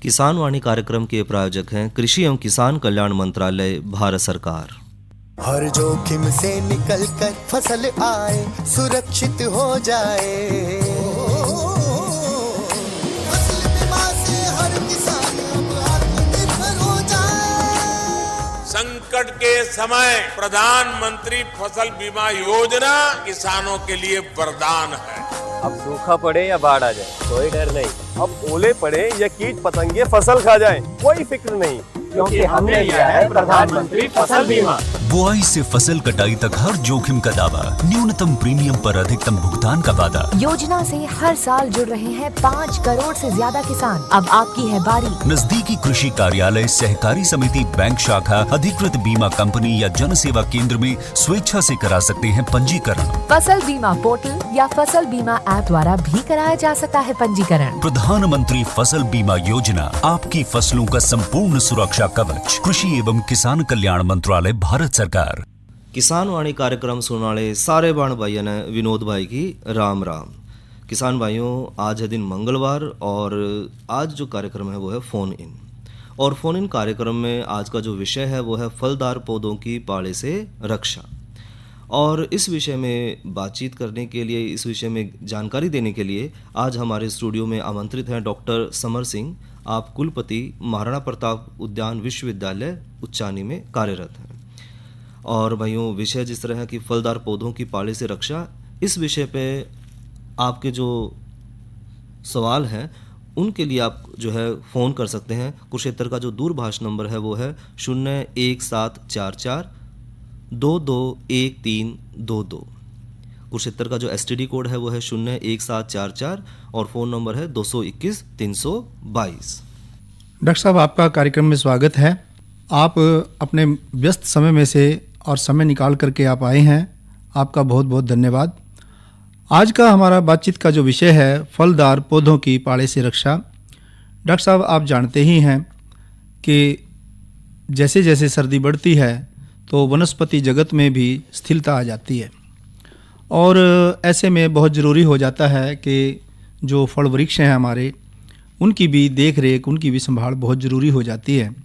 किसान वाणी कार्यक्रम के प्रायोजक हैं कृषि एवं किसान कल्याण मंत्रालय, भारत सरकार। हर जोखिम से निकल कर फसल आए, सुरक्षित हो जाए। फसल बीमा से हर किसान अब आत्मनिर्भर हो जाए। संकट के समय प्रधानमंत्री फसल बीमा योजना किसानों के लिए वरदान है। अब सूखा पड़े या बाढ़ आ जाए कोई डर नहीं, अब ओले पड़े या कीट पतंगे फसल खा जाए कोई फिक्र नहीं, क्योंकि हमने लिया है प्रधानमंत्री फसल बीमा। बुआई से फसल कटाई तक हर जोखिम का दावा, न्यूनतम प्रीमियम पर अधिकतम भुगतान का वादा। योजना से हर साल जुड़ रहे हैं 5 करोड़ से ज्यादा किसान। अब आपकी है बारी। नजदीकी कृषि कार्यालय, सहकारी समिति, बैंक शाखा, अधिकृत बीमा कंपनी या जन सेवा केंद्र में स्वेच्छा से करा सकते हैं पंजीकरण। फसल बीमा पोर्टल या फसल बीमा ऐप द्वारा भी कराया जा सकता है पंजीकरण। प्रधानमंत्री फसल बीमा योजना, आपकी फसलों का संपूर्ण सुरक्षा कवच। कृषि एवं किसान कल्याण मंत्रालय, भारत सरकार। किसान वाणी कार्यक्रम सुनने वाले सारे बाण भाइयों ने विनोद भाई की राम राम। किसान भाइयों, आज है दिन मंगलवार और आज जो कार्यक्रम है वो है फ़ोन इन। और फ़ोन इन कार्यक्रम में आज का जो विषय है वो है फलदार पौधों की पाले से रक्षा। और इस विषय में बातचीत करने के लिए, इस विषय में जानकारी देने के लिए आज हमारे स्टूडियो में आमंत्रित हैं डॉक्टर समर सिंह। आप कुलपति महाराणा प्रताप उद्यान विश्वविद्यालय उच्चानी में कार्यरत हैं। और भाइयों, विषय जिस तरह है कि फलदार पौधों की पाले से रक्षा, इस विषय पे आपके जो सवाल हैं उनके लिए आप जो है फ़ोन कर सकते हैं। कुरुक्षेत्र का जो दूरभाष नंबर है वो है 01744 221322। कुरुक्षेत्र का जो STD कोड है वो है 01744 और फ़ोन नंबर है 221 322। डॉक्टर साहब, आपका कार्यक्रम में स्वागत है। आप अपने व्यस्त समय में से और समय निकाल करके आप आए हैं, आपका बहुत बहुत धन्यवाद। आज का हमारा बातचीत का जो विषय है फलदार पौधों की पाले से रक्षा। डॉक्टर साहब, आप जानते ही हैं कि जैसे जैसे सर्दी बढ़ती है तो वनस्पति जगत में भी स्थिरता आ जाती है और ऐसे में बहुत ज़रूरी हो जाता है कि जो फल वृक्ष हैं हमारे, उनकी भी देख रेख, उनकी भी संभाल बहुत ज़रूरी हो जाती है।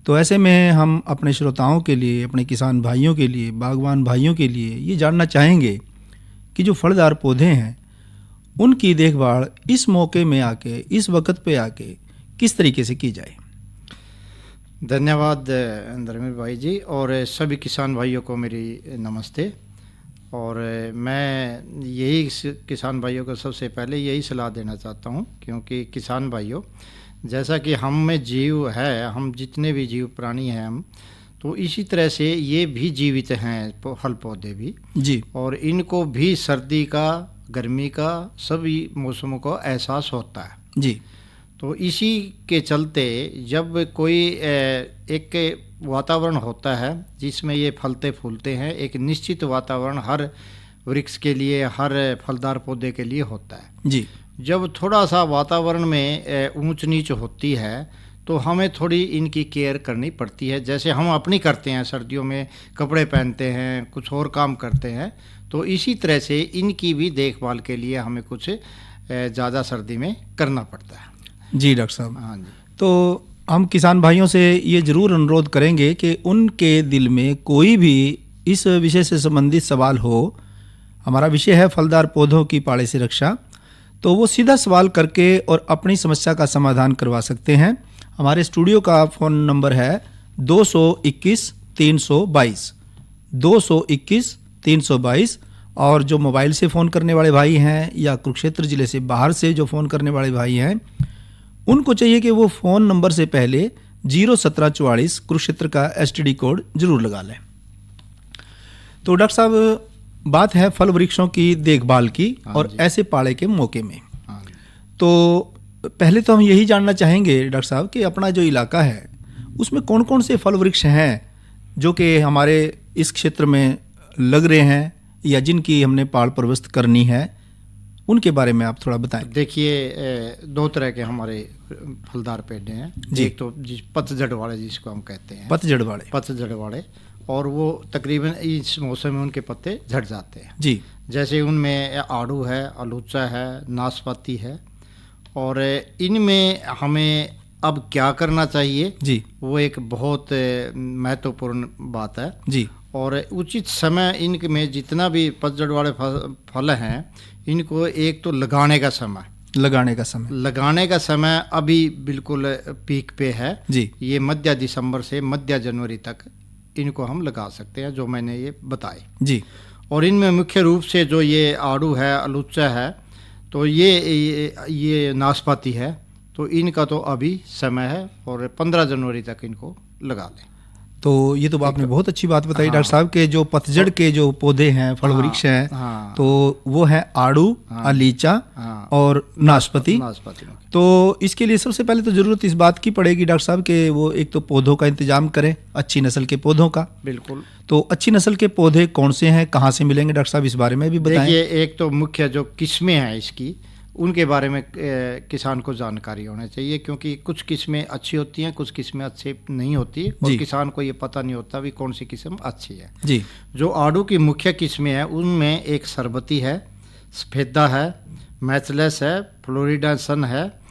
तो ऐसे में हम अपने श्रोताओं के लिए, अपने किसान भाइयों के लिए, बागवान भाइयों के लिए ये जानना चाहेंगे कि जो फलदार पौधे हैं उनकी देखभाल इस मौके में आके, इस वक्त पे आके किस तरीके से की जाए। धन्यवाद धर्मेंद्र भाई जी, और सभी किसान भाइयों को मेरी नमस्ते। और मैं यही किसान भाइयों को सबसे पहले यही सलाह देना चाहता हूँ, क्योंकि किसान भाइयों, जैसा कि हम में जीव है, हम जितने भी जीव प्राणी हैं हम, तो इसी तरह से ये भी जीवित हैं, फल पौधे भी जी। और इनको भी सर्दी का, गर्मी का, सभी मौसमों का एहसास होता है जी। तो इसी के चलते जब कोई एक वातावरण होता है जिसमें ये फलते फूलते हैं, एक निश्चित वातावरण हर वृक्ष के लिए, हर फलदार पौधे के लिए होता है जी। जब थोड़ा सा वातावरण में ऊंच नीच होती है तो हमें थोड़ी इनकी केयर करनी पड़ती है। जैसे हम अपनी करते हैं, सर्दियों में कपड़े पहनते हैं, कुछ और काम करते हैं, तो इसी तरह से इनकी भी देखभाल के लिए हमें कुछ ज़्यादा सर्दी में करना पड़ता है। जी डॉक्टर साहब, हाँ जी। तो हम किसान भाइयों से ये ज़रूर अनुरोध करेंगे कि उनके दिल में कोई भी इस विषय से संबंधित सवाल हो। हमारा विषय है फलदार पौधों की पाले से रक्षा, तो वो सीधा सवाल करके और अपनी समस्या का समाधान करवा सकते हैं। हमारे स्टूडियो का फ़ोन नंबर है 221 322 221 322। और जो मोबाइल से फ़ोन करने वाले भाई हैं या कुरुक्षेत्र ज़िले से बाहर से जो फ़ोन करने वाले भाई हैं, उनको चाहिए कि वो फ़ोन नंबर से पहले 01744 कुरुक्षेत्र का STD कोड ज़रूर लगा लें। तो डॉक्टर साहब, बात है फल वृक्षों की देखभाल की और ऐसे पाले के मौके में। तो पहले तो हम यही जानना चाहेंगे डॉक्टर साहब कि अपना जो इलाका है उसमें कौन कौन से फल वृक्ष हैं जो कि हमारे इस क्षेत्र में लग रहे हैं या जिनकी हमने पाल परवस्त करनी है, उनके बारे में आप थोड़ा बताएं। देखिए, 2 तरह के हमारे फलदार पेड़ हैं। एक तो पतझड़ वाले जिसको हम कहते हैं, पतझड़ वाले, और वो तकरीबन इस मौसम में उनके पत्ते झड़ जाते हैं जी। जैसे उनमें आड़ू है, अलूचा है, नाशपाती है, और इनमें हमें अब क्या करना चाहिए जी वो एक बहुत महत्वपूर्ण बात है। जी और उचित समय इनके में जितना भी पतझड़ वाले फल हैं इनको एक तो लगाने का समय अभी बिल्कुल पीक पे है जी। ये मध्य दिसंबर से मध्य जनवरी तक इनको हम लगा सकते हैं जो मैंने ये बताए जी। और इनमें मुख्य रूप से जो ये आड़ू है, अलूचा है, तो ये नाशपाती है, तो इनका तो अभी समय है और 15 जनवरी तक इनको लगा लें। तो ये तो आपने बहुत अच्छी बात बताई डॉक्टर साहब के जो पतझड़ के जो पौधे हैं, फल वृक्ष हैं, तो वो है आड़ू, अलीचा और नाशपाती। तो इसके लिए सबसे पहले तो जरूरत इस बात की पड़ेगी डॉक्टर साहब के वो एक तो पौधों का इंतजाम करें, अच्छी नस्ल के पौधों का। बिल्कुल। तो अच्छी नस्ल के पौधे कौन से हैं, कहाँ से मिलेंगे डॉक्टर साहब, इस बारे में भी बताएं। देखिए, एक तो मुख्य जो किस्में हैं इसकी, उनके बारे में किसान को जानकारी होनी चाहिए, क्योंकि कुछ किस्में अच्छी होती हैं, कुछ किस्में अच्छी नहीं होती और किसान को ये पता नहीं होता भी कौन सी किस्म अच्छी है जी। जो आड़ू की मुख्य किस्में हैं उनमें एक सरबती है, सफेदा है, मैचलेस है, फ्लोरिडा सन है,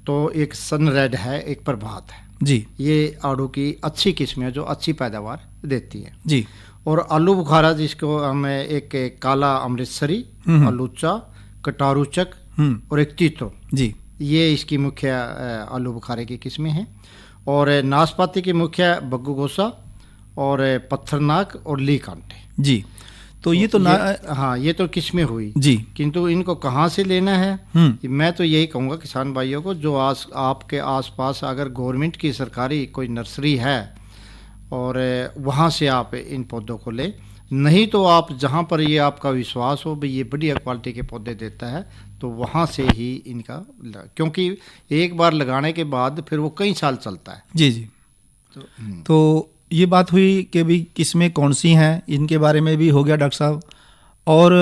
तो एक सन रेड है, एक प्रभात है जी। ये आड़ू की अच्छी किस्में हैं जो अच्छी पैदावार देती हैं जी। और आलू बुखारा जिसको हमें एक काला अमृतसरी, अलूचा, कटारूचक और एक तीतो जी, ये इसकी मुख्य आलू बुखारे की किस्में हैं। और नाशपाती की मुख्य बग्गू और पत्थरनाक और ली कांटे जी। तो ये तो हाँ, ये तो किस्में हुई जी। किंतु इनको कहाँ से लेना है, मैं तो यही कहूँगा किसान भाइयों को, जो आपके आसपास अगर गवर्नमेंट की सरकारी कोई नर्सरी है और वहाँ से आप इन पौधों को लें, नहीं तो आप जहाँ पर ये आपका विश्वास हो भाई ये बढ़िया क्वालिटी के पौधे देता है तो वहाँ से ही इनका, क्योंकि एक बार लगाने के बाद फिर वो कई साल चलता है। जी जी। तो ये बात हुई कि भाई किस्में कौन सी हैं, इनके बारे में भी हो गया डॉक्टर साहब, और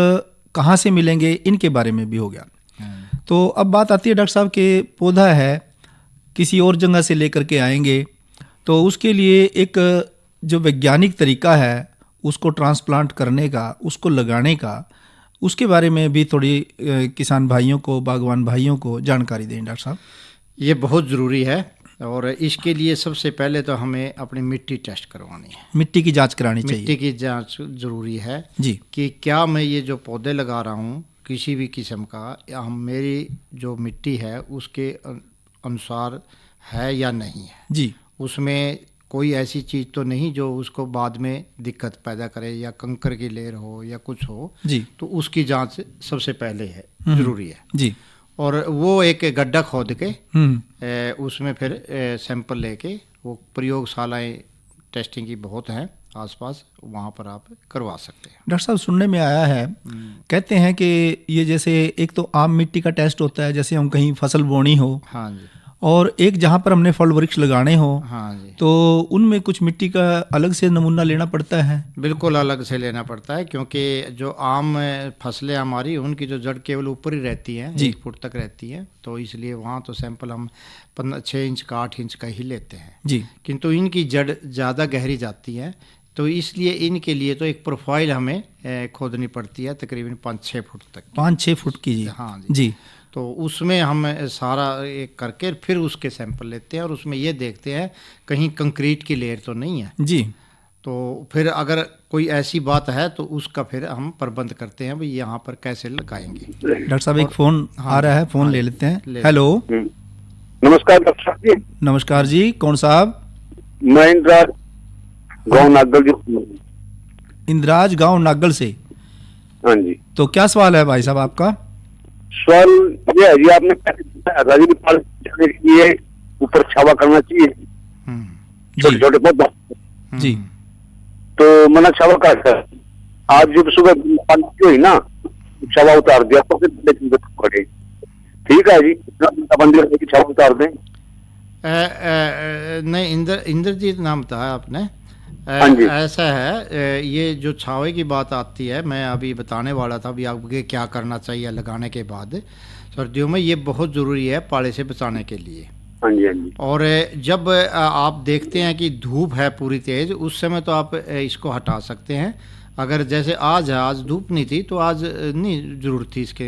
कहाँ से मिलेंगे इनके बारे में भी हो गया। तो अब बात आती है डॉक्टर साहब के पौधा है किसी और जगह से लेकर के आएंगे तो उसके लिए एक जो वैज्ञानिक तरीका है उसको ट्रांसप्लांट करने का, उसको लगाने का, उसके बारे में भी थोड़ी किसान भाइयों को, बागवान भाइयों को जानकारी दें डॉक्टर साहब। ये बहुत ज़रूरी है और इसके लिए सबसे पहले तो हमें अपनी मिट्टी टेस्ट करवानी है, मिट्टी की जांच करानी चाहिए। मिट्टी की जांच ज़रूरी है जी, कि क्या मैं ये जो पौधे लगा रहा हूँ किसी भी किस्म का, मेरी जो मिट्टी है उसके अनुसार है या नहीं है जी, उसमें कोई ऐसी चीज़ तो नहीं जो उसको बाद में दिक्कत पैदा करे, या कंकर की लेयर हो या कुछ हो जी, तो उसकी जांच सबसे पहले है, ज़रूरी है जी। और वो एक गड्ढा खोद के उसमें फिर सैंपल लेके, वो प्रयोगशालाएं टेस्टिंग की बहुत हैं आसपास, वहाँ पर आप करवा सकते हैं। डॉक्टर साहब सुनने में आया है, कहते हैं कि ये जैसे एक तो आम मिट्टी का टेस्ट होता है, जैसे हम कहीं फसल बोनी हो, हाँ जी, और एक जहाँ पर हमने फल वृक्ष लगाने हो, हाँ जी, तो उनमें कुछ मिट्टी का अलग से नमूना लेना पड़ता है। बिल्कुल अलग से लेना पड़ता है, क्योंकि जो आम फसलें हमारी उनकी जो जड़ केवल ऊपर ही रहती हैं, 1 फुट तक रहती हैं, तो इसलिए वहाँ तो सैंपल हम 6 इंच का 8 इंच का ही लेते हैं जी। किंतु इनकी जड़ ज़्यादा गहरी जाती है, तो इसलिए इनके लिए तो एक प्रोफाइल हमें खोदनी पड़ती है तकरीबन 5-6 फुट तक, 5-6 फुट की जी। हाँ जी। तो उसमें हम सारा एक करके फिर उसके सैंपल लेते हैं और उसमें ये देखते हैं कहीं कंक्रीट की लेयर तो नहीं है जी। तो फिर अगर कोई ऐसी बात है तो उसका फिर हम प्रबंध करते हैं भाई यहाँ पर कैसे लगाएंगे। डॉक्टर साहब एक फ़ोन आ रहा है, फ़ोन ले लेते हैं। हेलो, नमस्कार डॉक्टर साहब जी। नमस्कार जी, कौन साहब? मैं इंद्राज गाँव नागल जी। इंद्राज गाँव नागल से? हाँ जी। तो क्या सवाल है भाई साहब आपका? सवाल ये है जी, आपने राजू पाल जाने के लिए ऊपर छावा करना चाहिए छोटे छोटे पौधा जी, तो मैंने छावा काटा, आज जब सुबह पानी हुई ना छावा उतार दिया तो फिर कटे, ठीक है जी, बंदी की छावा उतार दें। नहीं, इंद्रजीत नाम था आपने। ऐसा है, ये जो छावे की बात आती है, मैं अभी बताने वाला था अभी आपके क्या करना चाहिए लगाने के बाद। सर्दियों में ये बहुत ज़रूरी है पाले से बचाने के लिए। हाँ जी, हाँ जी। और जब आप देखते हैं कि धूप है पूरी तेज़, उस समय तो आप इसको हटा सकते हैं। अगर जैसे आज है, आज धूप नहीं थी तो आज नहीं जरूरत थी इसके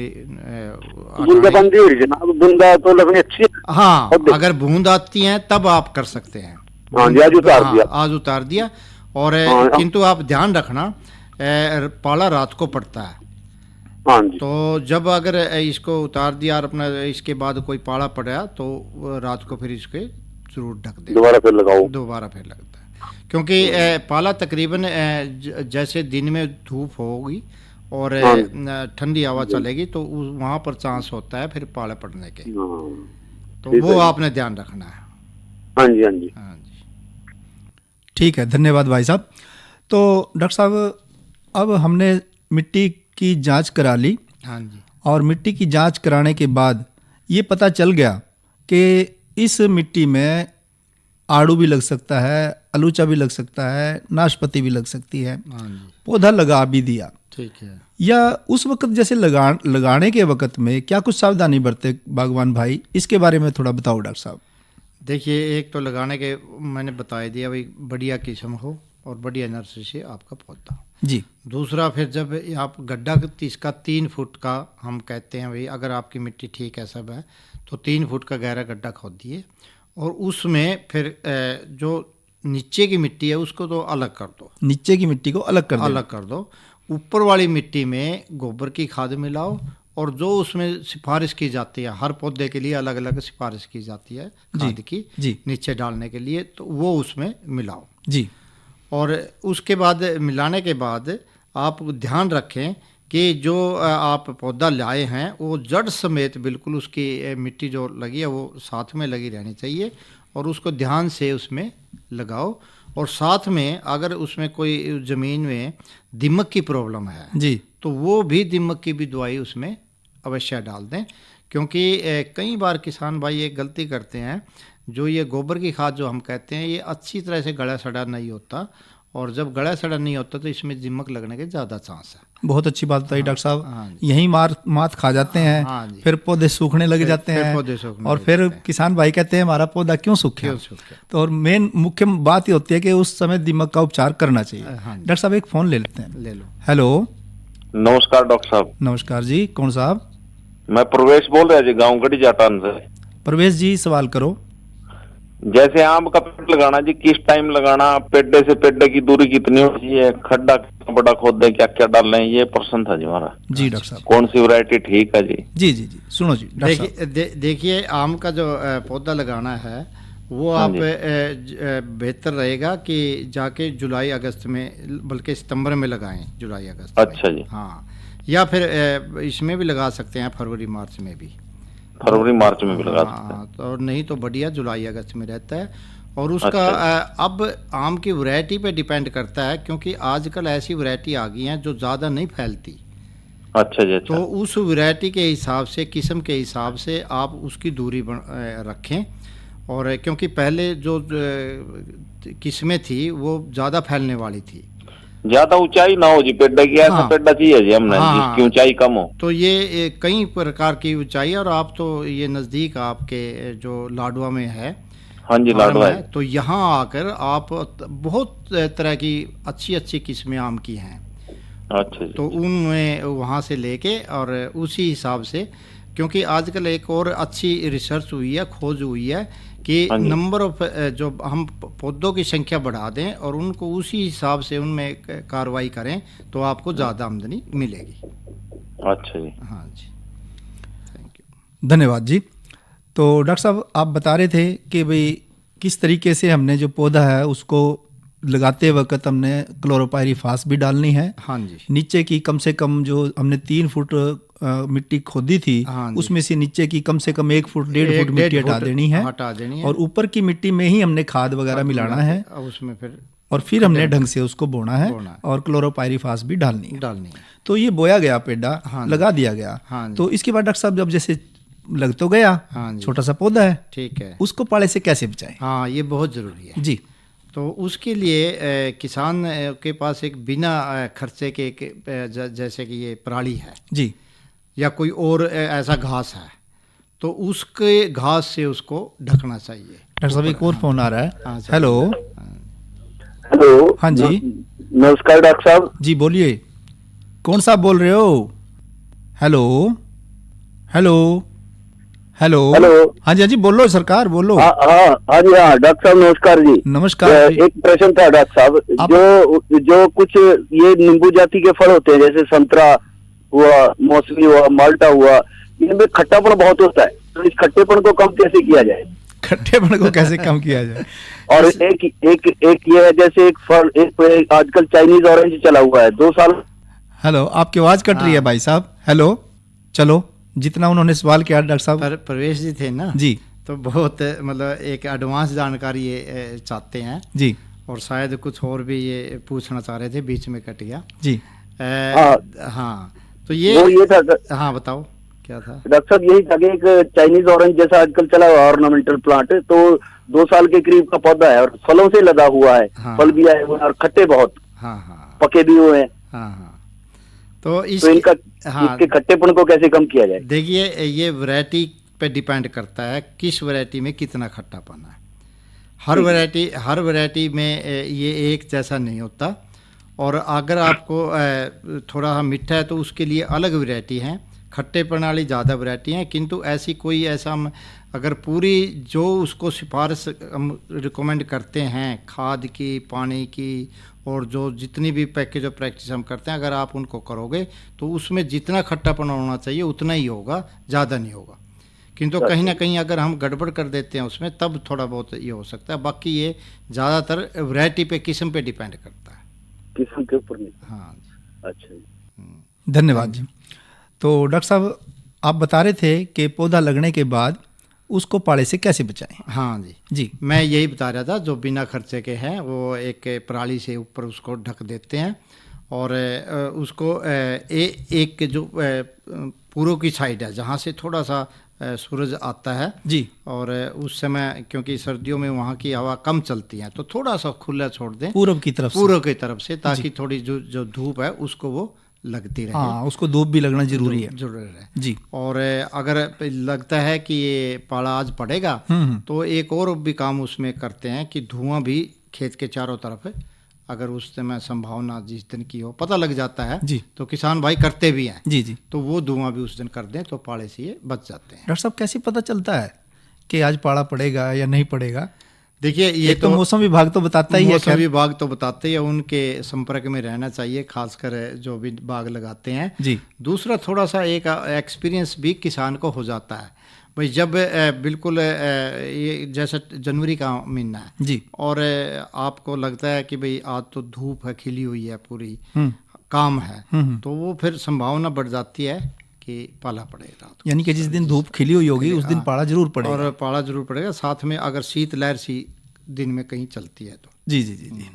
बूंदाबांदी हो रही है जनाब, बूंदा तो लगनी अच्छी है। हाँ, अगर बूंद आती है तब आप कर सकते हैं। हाँ जी, आज उतार दिया। आज उतार दिया। और किंतु आप ध्यान रखना, पाला रात को पड़ता है। हाँ जी। तो जब अगर इसको उतार दिया और अपना इसके बाद कोई पाला पड़ा तो रात को फिर इसके जरूर ढक दे, दोबारा फिर लगाओ। दोबारा फिर लगता है, क्योंकि पाला तकरीबन जैसे दिन में धूप होगी और ठंडी हवा चलेगी तो वहाँ पर चांस होता है फिर पाला पड़ने के। तो वो आपने ध्यान रखना है। हाँ जी, हाँ जी, हाँ जी। ठीक है, धन्यवाद भाई साहब। तो डॉक्टर साहब, अब हमने मिट्टी की जांच करा ली। हाँ जी। और मिट्टी की जांच कराने के बाद ये पता चल गया कि इस मिट्टी में आड़ू भी लग सकता है, अलूचा भी लग सकता है, नाशपाती भी लग सकती है। हाँ जी। पौधा लगा भी दिया। ठीक है। या उस वक्त जैसे लगाने के वक्त में क्या कुछ सावधानी बरते बागवान भाई, इसके बारे में थोड़ा बताओ डॉक्टर साहब। देखिए, एक तो लगाने के मैंने बता दिया भाई, बढ़िया किस्म हो और बढ़िया नर्सरी से आपका पौधा जी। दूसरा, फिर जब आप गड्ढा इसका 3 फुट का हम कहते हैं भाई, अगर आपकी मिट्टी ठीक है सब है तो 3 फुट का गहरा गड्ढा खोद दिए और उसमें फिर जो नीचे की मिट्टी है उसको तो अलग कर दो। नीचे की मिट्टी को अलग कर दो। ऊपर वाली मिट्टी में गोबर की खाद मिलाओ और जो उसमें सिफारिश की जाती है, हर पौधे के लिए अलग अलग सिफारिश की जाती है खाद की जी। नीचे डालने के लिए, तो वो उसमें मिलाओ जी। और उसके बाद मिलाने के बाद आप ध्यान रखें कि जो आप पौधा लाए हैं वो जड़ समेत बिल्कुल उसकी मिट्टी जो लगी है वो साथ में लगी रहनी चाहिए और उसको ध्यान से उसमें लगाओ। और साथ में अगर उसमें कोई ज़मीन में दीमक की प्रॉब्लम है जी, तो वो भी दीमक की भी दवाई उसमें अवश्य डाल दें, क्योंकि कई बार किसान भाई ये गलती करते हैं, जो ये गोबर की खाद जो हम कहते हैं ये अच्छी तरह से गला सड़ा नहीं होता और जब गला सड़ा नहीं होता तो इसमें दीमक लगने के ज़्यादा चांस है। बहुत अच्छी बात बताई डॉक्टर साहब। हाँ, यही मात खा जाते हैं। हाँ जी। फिर पौधे सूखने लग जाते हैं और फिर किसान भाई कहते हैं हमारा पौधा क्यों सूखे। तो और मेन मुख्य बात ये होती है कि उस समय दीमक का उपचार करना चाहिए। डॉक्टर साहब एक फ़ोन ले लेते हैं। ले लो। हेलो, नमस्कार डॉक्टर साहब। नमस्कार जी, कौन साहब? मैं प्रवेश बोल रहा जी, गाँव गढ़ी जाटान से। प्रवेश जी, सवाल करो। जैसे आम का पेड़ लगाना जी, किस टाइम लगाना, पेड़े से पेड़े की दूरी कितनी होनी चाहिए, खड्डा कितना बड़ा खोद दें, क्या क्या डाल लें, ये प्रश्न था जी हमारा। जी डॉक्टर साहब, कौन सी वैरायटी ठीक है जी? जी जी जी, सुनो जी डॉक्टर साहब। देखिए, आम का जो पौधा लगाना है वो आप बेहतर रहेगा कि जाके जुलाई अगस्त में, बल्कि सितंबर में लगाएं, जुलाई अगस्त। अच्छा जी। हाँ, या फिर इसमें भी लगा सकते हैं, फरवरी मार्च में भी। फरवरी मार्च में भी लगा सकते हैं। तो नहीं तो बढ़िया जुलाई अगस्त में रहता है। और उसका अब आम की वैरायटी पे डिपेंड करता है, क्योंकि आजकल ऐसी वैरायटी आ गई हैं जो ज़्यादा नहीं फैलती। अच्छा जी। अच्छा। तो उस वैरायटी के हिसाब से, किस्म के हिसाब से आप उसकी दूरी रखें। और क्योंकि पहले जो किस्में थी वो ज़्यादा फैलने वाली थी, ज्यादा ऊंचाई ना हो जी पेड़ की, ऐसा पेड़ चाहिए जी हमने जिसकी ऊंचाई कम हो। तो ये कई प्रकार की ऊंचाई, और आप तो ये नज़दीक आपके जो लाडवा में है। हाँ जी, लाडवा है। तो यहाँ आकर आप बहुत तरह की अच्छी अच्छी किस्में आम की हैं। अच्छा जी। तो उनमें वहाँ से लेके और उसी हिसाब से, क्योंकि आजकल एक और अच्छी रिसर्च हुई है, खोज हुई है कि नंबर ऑफ जो हम पौधों की संख्या बढ़ा दें और उनको उसी हिसाब से उनमें कार्रवाई करें तो आपको ज़्यादा आमदनी मिलेगी। अच्छा जी। हाँ जी, थैंक यू, धन्यवाद जी। तो डॉक्टर साहब, आप बता रहे थे कि भाई किस तरीके से हमने जो पौधा है उसको लगाते वक्त हमने क्लोरोपाइरीफास भी डालनी है। हाँ जी। नीचे की कम से कम जो हमने 3 फुट मिट्टी खोदी थी, उसमें से नीचे की कम से कम 1 फुट 1.5 फुट मिट्टी हटा देनी है और ऊपर की मिट्टी में ही हमने खाद वगैरह मिलाना है उसमें फिर हमने ढंग से उसको बोना है और क्लोरोपाइरीफास भी डालनी है। तो ये बोया गया पेड़ा, लगा दिया गया। तो इसके बाद डॉक्टर साहब, जब जैसे लग तो गया, छोटा सा पौधा है, ठीक है, उसको पाले से कैसे बचाएं? हाँ, ये बहुत ज़रूरी है जी। तो उसके लिए किसान के पास एक बिना खर्चे के जैसे कि ये पराली है जी, या कोई और ऐसा घास है, तो उसके घास से उसको ढकना चाहिए। डॉक्टर साहब, एक और फोन आ रहा है। Hello, hello. हाँ जी, नमस्कार डॉक्टर साहब। जी बोलिए, कौन साहब बोल रहे हो? Hello hello hello hello. हाँ जी बोलो सरकार, बोलो। हाँ जी, हाँ डॉक्टर साहब नमस्कार जी। नमस्कार। एक प्रश्न था डॉक्टर साहब, जो कुछ ये नींबू जाति के फल होते हैं, जैसे संतरा हुआ, मौसमी हुआ, माल्टा हुआ, इनमें खट्टापन बहुत होता है, तो इस खट्टेपन को कम कैसे किया जाए? खट्टेपन को कैसे कम किया जाए? और एक ये है, जैसे एक फल, एक आजकल चाइनीज ऑरेंज चला हुआ है 2 साल। हेलो, आपकी आवाज कट रही है भाई साहब। हेलो, चलो जितना उन्होंने सवाल किया डॉक्टर साहब। प्रवेश जी थे ना जी, तो बहुत मतलब एक एडवांस जानकारी ये चाहते हैं जी, और शायद कुछ और भी ये पूछना चाह रहे थे, बीच में कट गया जी। हाँ तो ये था। हाँ बताओ क्या था डॉक्टर साहब? यही था कि एक चाइनीज ऑरेंज जैसा आजकल चला हुआ ऑर्नामेंटल प्लांट, तो 2 साल के करीब का पौधा है और फलों से लदा हुआ है। हाँ, फल भी आए हुए हैं और खट्टे बहुत, हाँ पके भी हुए हैं। हाँ तो इसके खट्टेपन को कैसे कम किया जाए? देखिए, ये वैरायटी पे डिपेंड करता है किस वैरायटी में कितना खट्टापन है। हर वैरायटी में ये एक जैसा नहीं होता, और अगर आपको थोड़ा मीठा है तो उसके लिए अलग वैरायटी है, खट्टेपन वाली ज़्यादा वैरायटी हैं। किंतु हम अगर पूरी जो उसको सिफारिश हम रिकमेंड करते हैं खाद की, पानी की, और जो जितनी भी पैकेज और प्रैक्टिस हम करते हैं, अगर आप उनको करोगे तो उसमें जितना खट्टापन होना चाहिए उतना ही होगा, ज़्यादा नहीं होगा। किंतु कहीं ना कहीं अगर हम गड़बड़ कर देते हैं उसमें, तब थोड़ा बहुत ये हो सकता है। बाकी ये ज़्यादातर वैरायटी पे, किस्म पे डिपेंड करता है, किस्म के ऊपर नहीं। हाँ अच्छा, धन्यवाद जी। तो डॉक्टर साहब, आप बता रहे थे कि पौधा लगने के बाद उसको पाले से कैसे बचाएं? हाँ जी, मैं यही बता रहा था। जो बिना खर्चे के हैं वो एक पराली से ऊपर उसको ढक देते हैं, और उसको एक जो पूर्व की साइड है जहाँ से थोड़ा सा सूरज आता है जी, और उस समय क्योंकि सर्दियों में वहाँ की हवा कम चलती है, तो थोड़ा सा खुला छोड़ दें पूर्व की तरफ से, ताकि थोड़ी जो धूप है उसको वो लगती रहे। हाँ, उसको धूप भी लगना जरूरी है। जरूर है जी। और अगर लगता है कि ये पाला आज पड़ेगा, तो एक और भी काम उसमें करते हैं कि धुआं भी खेत के चारों तरफ है, अगर उस समय संभावना जिस दिन की हो पता लग जाता है जी, तो किसान भाई करते भी हैं जी, तो वो धुआं भी उस दिन कर दें तो पाले से ये बच जाते हैं। डॉक्टर साहब, कैसे पता चलता है कि आज पाला पड़ेगा या नहीं पड़ेगा? देखिए, ये तो मौसम विभाग तो बताता ही है, मौसम विभाग तो बताते ही है, उनके संपर्क में रहना चाहिए, खासकर जो भी बाग लगाते हैं जी। दूसरा, थोड़ा सा एक एक्सपीरियंस भी किसान को हो जाता है भाई, जब बिल्कुल ये जैसा जनवरी का महीना है जी, और आपको लगता है कि भाई आज तो धूप है, खिली हुई है, पूरी काम है, तो वो फिर संभावना बढ़ जाती है कि पाला पड़ेगा। यानी कि जिस दिन धूप खिली हुई होगी उस दिन पाला जरूर पड़ेगा। और पाला जरूर पड़ेगा, साथ में अगर शीत लहर सी दिन में कहीं चलती है तो। जी जी जी जी।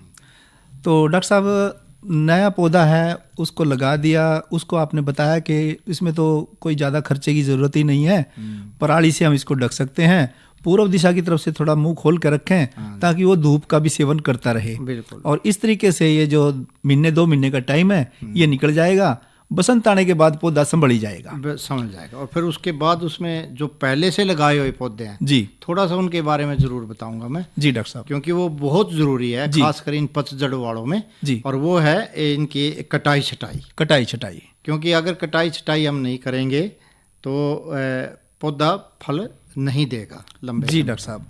तो डॉक्टर साहब, नया पौधा है, उसको लगा दिया, उसको आपने बताया कि इसमें तो कोई ज़्यादा खर्चे की ज़रूरत ही नहीं है, पराली से हम इसको ढक सकते हैं, पूर्व दिशा की तरफ से थोड़ा मुंह खोल कर रखें ताकि वो धूप का भी सेवन करता रहे। बिल्कुल। और इस तरीके से ये जो 1-2 महीने का टाइम है ये निकल जाएगा, बसंत आने के बाद पौधा संभल ही जाएगा, समझ जाएगा। और फिर उसके बाद उसमें जो पहले से लगाए हुए पौधे हैं जी, थोड़ा सा उनके बारे में जरूर बताऊंगा मैं। जी डॉक्टर साहब, क्योंकि वो बहुत जरूरी है, खासकर इन पतझड़ वालों में जी। और वो है इनकी कटाई छटाई, क्योंकि अगर कटाई छटाई हम नहीं करेंगे तो पौधा फल नहीं देगा लंबे। जी डॉक्टर साहब,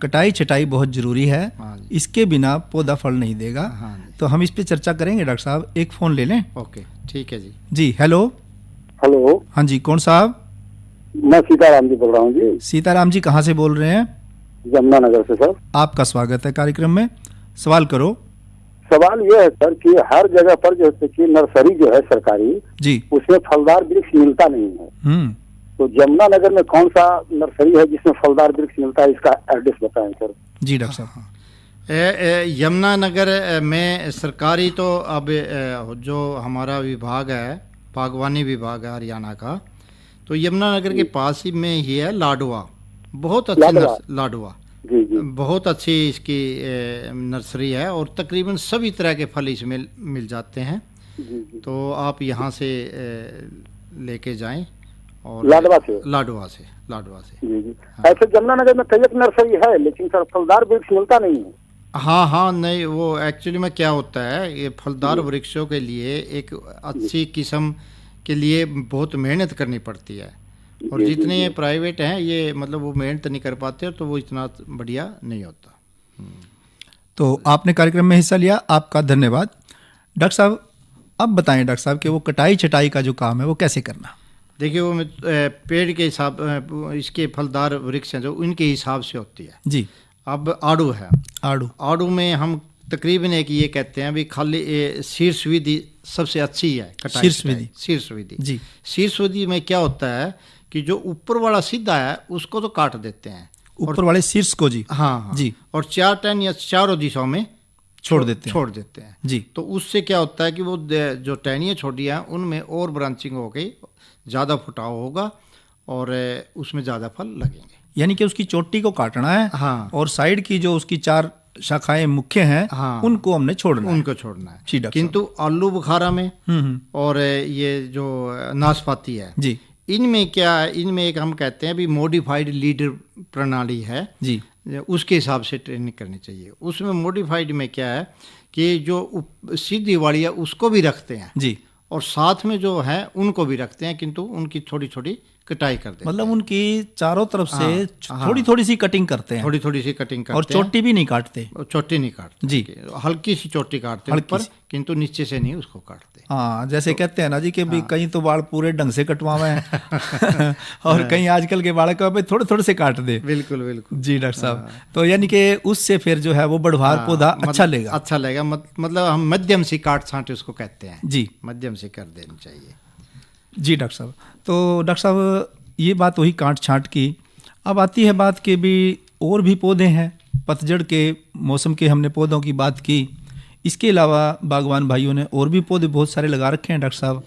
कटाई छटाई बहुत जरूरी है, इसके बिना पौधा फल नहीं देगा। तो हम इस पे चर्चा करेंगे डॉक्टर साहब, एक फोन ले लें। ओके, ठीक है जी। जी, हेलो हेलो। हाँ जी, कौन साहब? मैं सीताराम जी बोल रहा हूँ जी। सीताराम जी, कहाँ से बोल रहे हैं? यमुनानगर से सर। आपका स्वागत है कार्यक्रम में, सवाल करो। सवाल ये है सर कि हर जगह पर जो है नर्सरी जो है सरकारी जी, उसमें फलदार वृक्ष मिलता नहीं है, तो यमुनानगर में कौन सा नर्सरी है जिसमें फलदार वृक्ष मिलता है, इसका एड्रेस बताएं सर। जी डॉक्टर साहब, यमुनानगर में सरकारी तो अब जो हमारा विभाग है, बागवानी विभाग है हरियाणा का, तो यमुनानगर के पास ही में ही है लाडवा, बहुत अच्छी लाडवा जी जी, बहुत अच्छी इसकी नर्सरी है और तकरीबन सभी तरह के फल इसमें मिल जाते हैं। जी जी। तो आप यहाँ से लेके जाएं और लाडवा से जी जी। ऐसे यमुनानगर में कई नर्सरी है लेकिन सर फलदार वृक्ष मिलता नहीं है। हाँ हाँ, नहीं वो एक्चुअली में क्या होता है, ये फलदार वृक्षों के लिए एक अच्छी किस्म के लिए बहुत मेहनत करनी पड़ती है, और जितने ये प्राइवेट हैं ये मतलब वो मेहनत नहीं कर पाते, तो वो इतना बढ़िया नहीं होता। तो आपने कार्यक्रम में हिस्सा लिया, आपका धन्यवाद। डॉक्टर साहब अब बताएं डॉक्टर साहब कि वो कटाई छटाई का जो काम है वो कैसे करना। देखिए वो पेड़ के हिसाब, इसके फलदार वृक्ष हैं जो उनके हिसाब से होती है जी। अब आड़ू है, आड़ू में हम तकरीबन एक ये कहते हैं भी खाली शीर्ष विधि सबसे अच्छी है कटाई। शीर्ष विधि जी। शीर्ष विधि में क्या होता है कि जो ऊपर वाला सीधा है उसको तो काट देते हैं, ऊपर वाले शीर्ष को जी। हाँ जी। और 4 टन या चारों दिशाओं में छोड़ देते हैं जी। तो उससे क्या होता है कि वो जो टहनियाँ छोटी हैं उनमें और ब्रांचिंग हो गई, ज़्यादा फुटाव होगा और उसमें ज़्यादा फल लगेंगे। यानी कि उसकी चोटी को काटना है। हाँ। और साइड की जो उसकी 4 शाखाएं मुख्य हैं, हाँ, उनको हमने छोड़ना है। किंतु आलू बुखारा में और ये जो नाशपाती है जी, इनमें क्या है, इनमें एक हम कहते हैं भी मॉडिफाइड लीडर प्रणाली है जी, उसके हिसाब से ट्रेनिंग करनी चाहिए। उसमें मॉडिफाइड में क्या है कि जो सीधी वाली है उसको भी रखते हैं जी, और साथ में जो है उनको भी रखते हैं, किंतु उनकी थोड़ी छोटी कटाई कर देते हैं। मतलब उनकी चारों तरफ से थोड़ी थोड़ी सी कटिंग करते हैं, थोड़ी थोड़ी सी कटिंग करते हैं, और चोटी भी नहीं काटते। चोटी नहीं काटते जी, हल्की सी चोटी काटते हैं ऊपर, किंतु नीचे से नहीं उसको काटते। हाँ, जैसे कहते हैं ना जी कि भी कहीं तो बाल पूरे ढंग से कटवावे हैं और कहीं आजकल के बाल को थोड़े थोड़े से काट दे। बिल्कुल बिल्कुल जी डॉक्टर साहब। तो यानी कि उससे फिर जो है वो बढ़वार पौधा अच्छा लेगा। मतलब हम मध्यम सी काट छांट उसको कहते हैं जी, मध्यम से कर देनी चाहिए। जी डॉक्टर साहब। तो डॉक्टर साहब ये बात वही काट छांट की, अब आती है बात कि भी और भी पौधे हैं, पतझड़ के मौसम के हमने पौधों की बात की, इसके अलावा बागवान भाइयों ने और भी पौधे बहुत सारे लगा रखे हैं डॉक्टर साहब,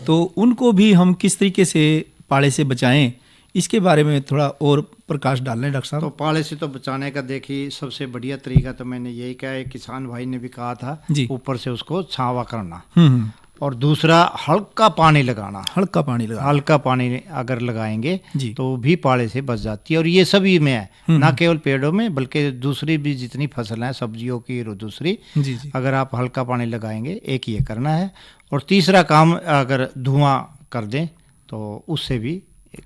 तो उनको भी हम किस तरीके से पाले से बचाएं, इसके बारे में थोड़ा और प्रकाश डालें डॉक्टर साहब। तो पाले से तो बचाने का देखिए सबसे बढ़िया तरीका तो मैंने यही कहा है, किसान भाई ने भी कहा था, ऊपर से उसको छावा करना, और दूसरा हल्का पानी लगाना। हल्का पानी अगर लगाएंगे तो भी पाले से बच जाती है। और ये सभी में है, ना केवल पेड़ों में बल्कि दूसरी भी जितनी फसल है सब्जियों की और दूसरी, अगर आप हल्का पानी लगाएंगे, एक ये करना है। और तीसरा काम अगर धुआं कर दें तो उससे भी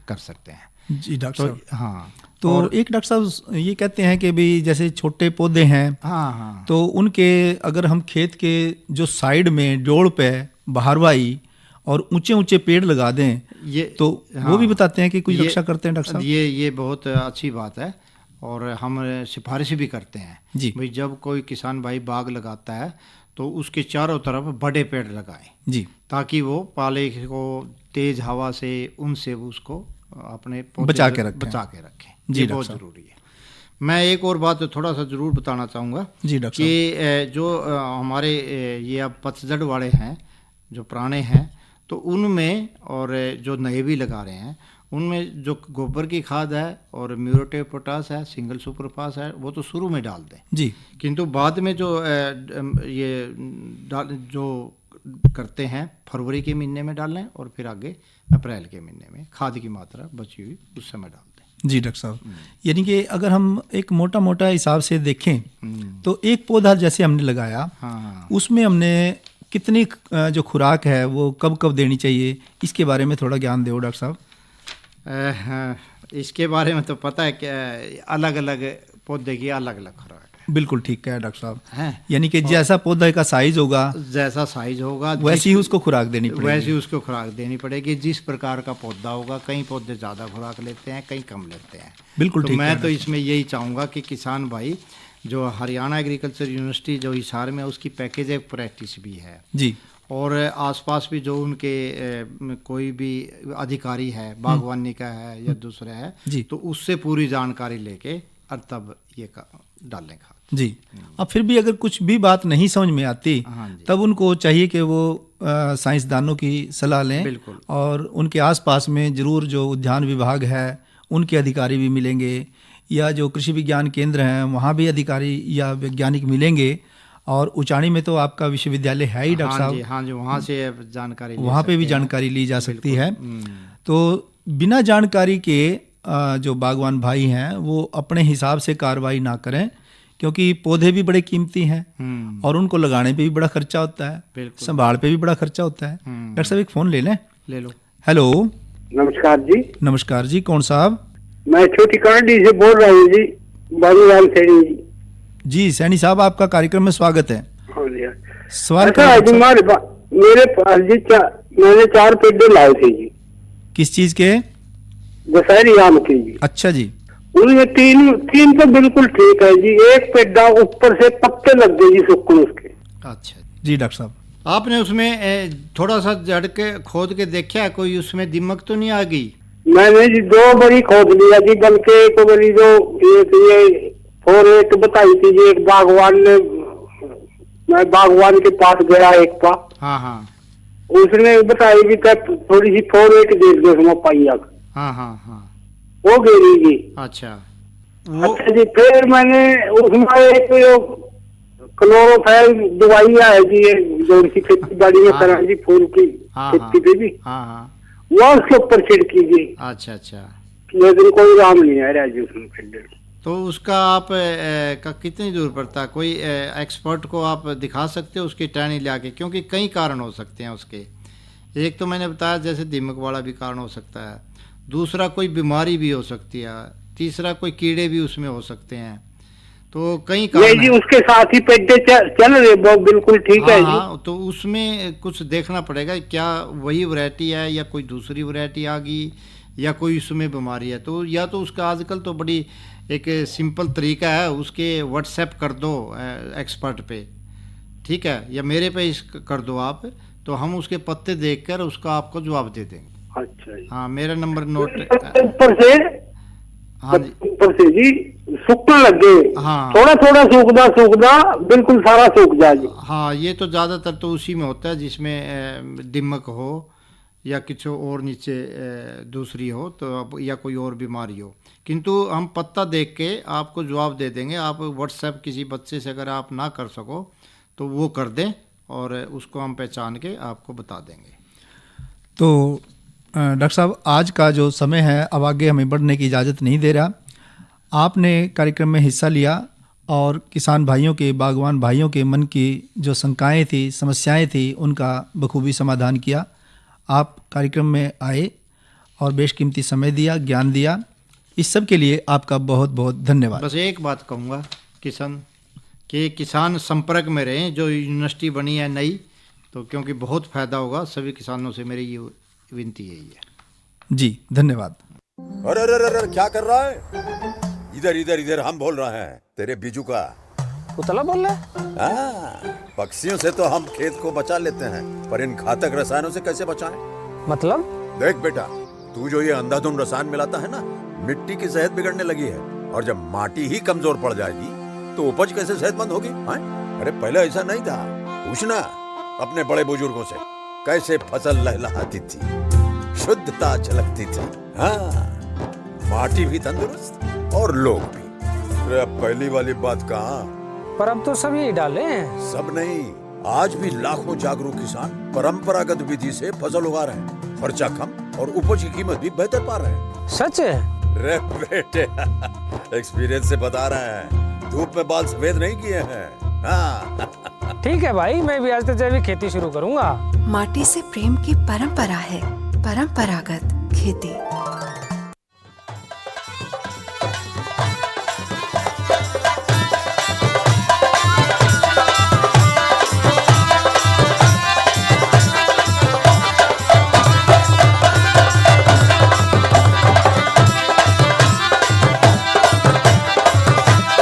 कर सकते हैं। जी डॉक्टर साहब। हाँ, तो एक डॉक्टर साहब ये कहते हैं कि भी जैसे छोटे पौधे हैं, हाँ, तो उनके अगर हम खेत के जो साइड में जोड़ पे बहारवाई और ऊंचे ऊंचे पेड़ लगा दें, ये तो वो भी बताते हैं कि कुछ रक्षा करते हैं डॉक्टर साहब। ये बहुत अच्छी बात है और हम सिफारिश भी करते हैं जी। भाई जब कोई किसान भाई बाग लगाता है तो उसके चारों तरफ बड़े पेड़ लगाएं जी, ताकि वो पाले को तेज हवा से उनसे उसको अपने बचा के रखें। जी, बहुत जरूरी है। मैं एक और बात थोड़ा सा जरूर बताना चाहूँगा जी डॉक्टर कि जो हमारे ये अब पतझड़ वाले हैं जो पुराने हैं, तो उनमें और जो नए भी लगा रहे हैं उनमें जो गोबर की खाद है और म्यूरेट ऑफ पोटाश है, सिंगल सुपरफास है, वो तो शुरू में डाल दें जी, किंतु बाद में जो ये जो करते हैं फरवरी के महीने में डालें और फिर आगे अप्रैल के महीने में खाद की मात्रा बची हुई उस समय डाल दें। जी डॉक्टर साहब, यानी कि अगर हम एक मोटा मोटा हिसाब से देखें तो एक पौधा जैसे हमने लगाया, उसमें हमने कितनी जो खुराक है वो कब कब देनी चाहिए, इसके बारे में थोड़ा ज्ञान दो डॉक्टर साहब। इसके बारे में तो पता है कि अलग अलग पौधे की अलग अलग खुराक है। बिल्कुल ठीक है डॉक्टर साहब, यानी कि जैसा पौधे का साइज होगा वैसी ही उसको खुराक देनी पड़ेगी। जिस प्रकार का पौधा होगा, कई पौधे ज़्यादा खुराक लेते हैं, कई कम लेते हैं। बिल्कुल ठीक है। मैं तो इसमें यही चाहूँगा कि किसान भाई जो हरियाणा एग्रीकल्चर यूनिवर्सिटी जो हिसार में उसकी पैकेज एक प्रैक्टिस भी है जी, और आसपास भी जो उनके कोई भी अधिकारी है, बागवानी का है या दूसरा है जी, तो उससे पूरी जानकारी लेके और तब ये डालें खाद जी। अब फिर भी अगर कुछ भी बात नहीं समझ में आती तब उनको चाहिए कि वो साइंसदानों की सलाह लें। बिल्कुल। और उनके आसपास में जरूर जो उद्यान विभाग है उनके अधिकारी भी मिलेंगे, या जो कृषि विज्ञान केंद्र हैं वहाँ भी अधिकारी या वैज्ञानिक मिलेंगे। और उचानी में तो आपका विश्वविद्यालय है ही डॉक्टर साहब। हाँ जी, वहाँ से जानकारी वहाँ पे भी जानकारी ली जा सकती है। तो बिना जानकारी के जो बागवान भाई हैं वो अपने हिसाब से कार्रवाई ना करें, क्योंकि पौधे भी बड़े कीमती हैं और उनको लगाने पे भी बड़ा खर्चा होता है, संभाल पे भी बड़ा खर्चा होता है। डॉक्टर साहब एक फ़ोन ले लें। ले लो। हेलो, नमस्कार जी। नमस्कार जी, कौन साहब? मैं छोटी कांडी से बोल रहा हूँ जी, बाबूलाल सैनी जी। जी सैनी साहब, आपका कार्यक्रम में स्वागत है। हाँ जी। सवाल अच्छा जी, मेरे पास जी मैंने 4 पेड़े लाए थे जी। किस चीज के? दशहरी आम के जी। अच्छा जी। उनमें तीन तो बिल्कुल ठीक है जी, एक पेड़ा ऊपर से पत्ते लग गए जी सूखे उसके। अच्छा जी डॉक्टर साहब, आपने उसमें थोड़ा सा जड़ के खोद के देखा, कोई उसमें दीमक तो नहीं आ गई? मैंने जी 2 बड़ी खोद लिया जी, बल्कि एक बड़ी जो ये 4-8 बताई थी जी, एक बागवान ने, मैं बागवान के पास गया एक पा। हाँ हाँ। उसने बताई भी थोड़ी सी 4-8 गेर दो उसमें पाइया। हाँ हाँ हाँ। वो गेरी जी। अच्छा अच्छा जी, फिर मैंने उसमें एक क्लोरोफाइल दवाई है जी, जो इसी खेती बाड़ी में करा जी, फूल की खेती पे भी। हाँ हाँ। वो उसके ऊपर छिड़की जी। अच्छा अच्छा। लेकिन कोई काम नहीं आ रहा जी उसमें फिर। तो उसका आप का कितनी दूर पड़ता है? कोई एक्सपर्ट को आप दिखा सकते हो उसकी टहनी ला के, क्योंकि कई कारण हो सकते हैं उसके। एक तो मैंने बताया जैसे दीमक वाला भी कारण हो सकता है, दूसरा कोई बीमारी भी हो सकती है, तीसरा कोई कीड़े भी उसमें हो सकते हैं। तो कई कारण जी उसके साथ ही पेड़े चल रहे, वो बिल्कुल ठीक है जी। हाँ, तो उसमें कुछ देखना पड़ेगा, क्या वही वैरायटी है या कोई दूसरी वैरायटी आ गई या कोई उसमें बीमारी है। तो या तो उसका आजकल तो बड़ी एक सिंपल तरीका है, उसके व्हाट्सएप कर दो एक्सपर्ट पे, ठीक है, या मेरे पे कर दो आप, तो हम उसके पत्ते देखकर उसका आपको जवाब दे देंगे। अच्छा जी। हाँ, मेरा नंबर नोट। ऊपर से, हाँ जी, ऊपर से जी सूखने लग गए। हाँ, थोड़ा थोड़ा सूखदा बिल्कुल सारा सूख जाए जी। हाँ, ये तो ज़्यादातर तो उसी में होता है जिसमें दीमक हो या कुछ और नीचे दूसरी हो, तो या कोई और बीमारी हो। किंतु हम पत्ता देख के आपको जवाब दे देंगे। आप व्हाट्सएप किसी बच्चे से अगर आप ना कर सको तो वो कर दें और उसको हम पहचान के आपको बता देंगे। तो डॉक्टर साहब, आज का जो समय है अब आगे हमें बढ़ने की इजाज़त नहीं दे रहा। आपने कार्यक्रम में हिस्सा लिया और किसान भाइयों के, बागवान भाइयों के मन की जो शंकाएं थी, समस्याएं थी, उनका बखूबी समाधान किया। आप कार्यक्रम में आए और बेशकीमती समय दिया, ज्ञान दिया। इस सब के लिए आपका बहुत बहुत धन्यवाद। बस एक बात कहूँगा किसान संपर्क में रहें, जो यूनिवर्सिटी बनी है नई, तो क्योंकि बहुत फ़ायदा होगा सभी किसानों से। मेरी ये विनती यही है जी। धन्यवाद। अरे अरे अरे क्या कर रहा है? इधर इधर इधर, हम बोल रहे हैं तेरे बीजू का। पुतला बोल रहा है? हाँ, पक्षियों से तो हम खेत को बचा लेते हैं, पर इन घातक रसायनों से कैसे बचाएं? मतलब? देख बेटा, तू जो ये अंधाधुंध रसायन मिलाता है ना, मिट्टी की सेहत बिगड़ने लगी है। और जब माटी ही कमजोर पड़ जाएगी तो उपज कैसे सेहतमंद होगी? अरे पहले ऐसा नहीं था। पूछना अपने बड़े बुजुर्गों से, कैसे फसल लहलहाती थी, शुद्धता झलकती थी। हाँ, माटी भी तंदुरुस्त और लोग भी। अरे अब पहली वाली बात कहाँ? पर अब तो सब यही डाले हैं। सब नहीं, आज भी लाखों जागरूक किसान परंपरागत विधि से फसल उगा रहे हैं। खर्चा कम और उपज की कीमत भी बेहतर पा रहे हैं। सच है? रे बेटे, एक्सपीरियंस से बता रहे हैं, धूप में बाल सफेद नहीं किए हैं। हाँ। ठीक है भाई, मैं भी आज से जैविक खेती शुरू करूंगा। माटी से प्रेम की परंपरा है, परंपरागत खेती।